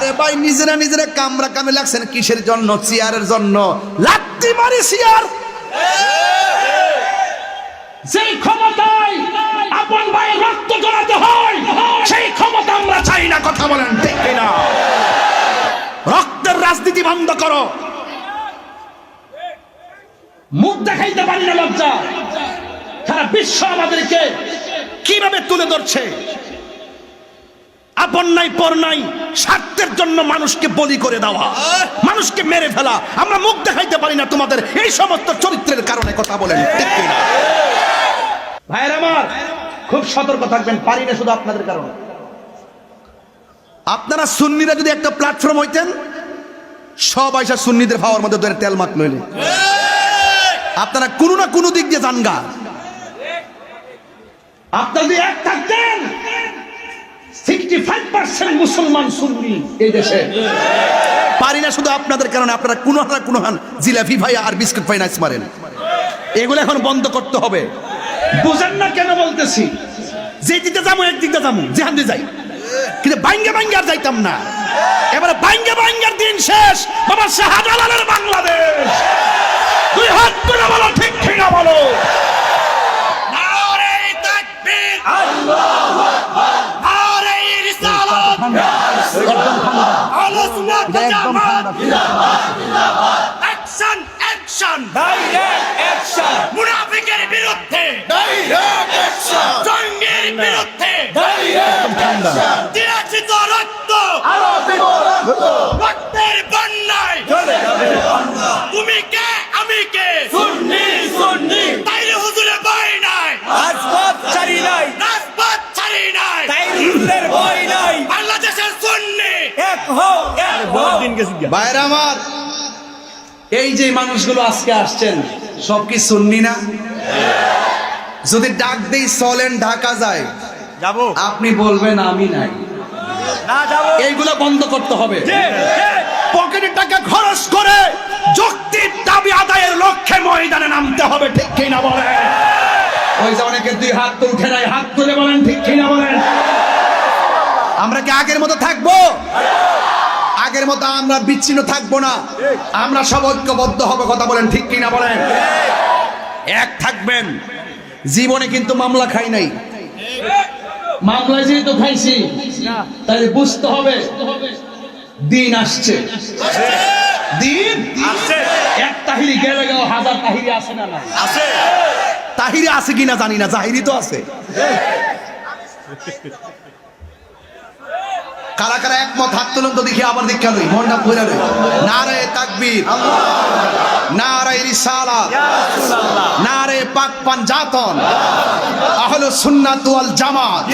আরে ভাই নিজেরা নিজেরা কামরা কামে লাগছেন কিসের জন্য? চেয়ারের জন্য। লাত্তি মারি চেয়ার। সেই ক্ষমতায় আপন ভাই রক্ত ঝরাতে হয়, সেই ক্ষমতা আমরা চাই না। কথা বলেন ঠিক কিনা? রক্তের রাজনীতি বন্ধ করো। মুখ দেখাইতে পারি না লজ্জা। সারা বিশ্ব আমাদেরকে কিভাবে তুলে ধরছে? আপন নাই পর নাই, স্বার্থের জন্য মানুষকে বলি করে দেওয়া, মানুষকে মেরে ফেলা। আমরা মুখ দেখাইতে পারি না তোমাদের এই সমস্ত চরিত্রের কারণে। কথা বলেন ঠিক কিনা? ভাইয়ের আমার, খুব সতর্ক থাকবেন। পারি না শুধু আপনাদের কারণে। আপনারা সুন্নিরা যদি একটা প্ল্যাটফর্ম হইতেন, সব আইসা সুন্নিদের ভাওয়ার মধ্যে ধরে তেল মাখ নইলে আপনারা কোনো না কোনো দিক দিয়ে জানগা। আপনারা যদি এক থাকতেন, 65% মুসলমান সুন্নি এই দেশে। পারি না শুধু আপনাদের কারণে। আপনারা কোনো না কোনো হান জিলাপি ভাই আর বিস্কুট ভাই নাচ মারেন। এগুলো এখন বন্ধ করতে হবে। বুঝেন না কেন বলতেছি? যে দিকে যাবো একদিক দিয়ে যাবো, যেখান দিয়ে যাই, কিন্তু বাইঙ্গে বাইঙ্গে আর যাইতাম না। এবারে বাইঙ্গে বাইঙ্গের দিন শেষ। বাবা শাহজালালের বাংলাদেশ। দুই হাত তুলে বলো ঠিক কিনা বলো। নারে তাকবীর, আল্লাহু আকবার, নারে রিসালাত, আহলে সুন্নাত ওয়াল জামাত, জিন্দাবাদ। Action action, direct action. মুনাফিকের বিরুদ্ধে ডাইরেক্ট অ্যাকশন। জঙ্গির বিরুদ্ধে ডাইরেক্ট অ্যাকশন। দিনাচিত রক্ত আরো দিব রক্ত। রক্তের বন্যায় চলে যাবে বন্যা। তুমি কে আমি কে? সুন্নি সুন্নি। তাইলে হুজুরে ভয় নাই, রাজপথ ছাড়ি নাই, রাজপথ ছাড়ি নাই। তাইলে হুজুরের ভয় নাই। বাংলাদেশের সুন্নি এক হও, এক হও। ভাইরা আমার, এই যে মানুষগুলো আজকে আসছেন, সব কি সুন্নি না? যদি ডাক দেই চলেন ঢাকা যায়, যাবো। আপনি বলবেন আমি নাই। না যাবো। এইগুলো বন্ধ করতে হবে। পকেটের টাকা খরচ করে যৌক্তিক দাবি আদায়ের লক্ষ্যে ময়দানে নামতে হবে। ঠিক কিনা বলেন? ওই যে অনেকে দুই হাত তো উঠে নাই, হাত তুলে বলেন ঠিক কিনা বলেন? আমরা কি আগের মতো থাকবো? আগের মতো আমরা বিচ্ছিন্ন থাকবো না। আমরা সব ঐক্যবদ্ধ হবে। কথা বলেন ঠিক কিনা বলেন? এক থাকবেন। জীবনে কিন্তু মামলা খাই নাই। মামলায় যেহেতু খাইছি, তাই বুঝতে হবে দিন আসছে। দিন আসছে। এক তাহিরি গেলে গেল, হাজার তাহিরি আছে না? না আছে। তাহিরি আছে কিনা জানি না, জাহিরি তো আছে। কারা কারা একমত হাত তুলুন তো দেখি। আবার দীক্ষা লই, মনটা ভরে লই। নারে তাকবীর, নারে রিসালাত, নারে পাক পাঞ্জাতন, আহলে সুন্নাত ওয়াল জামাত।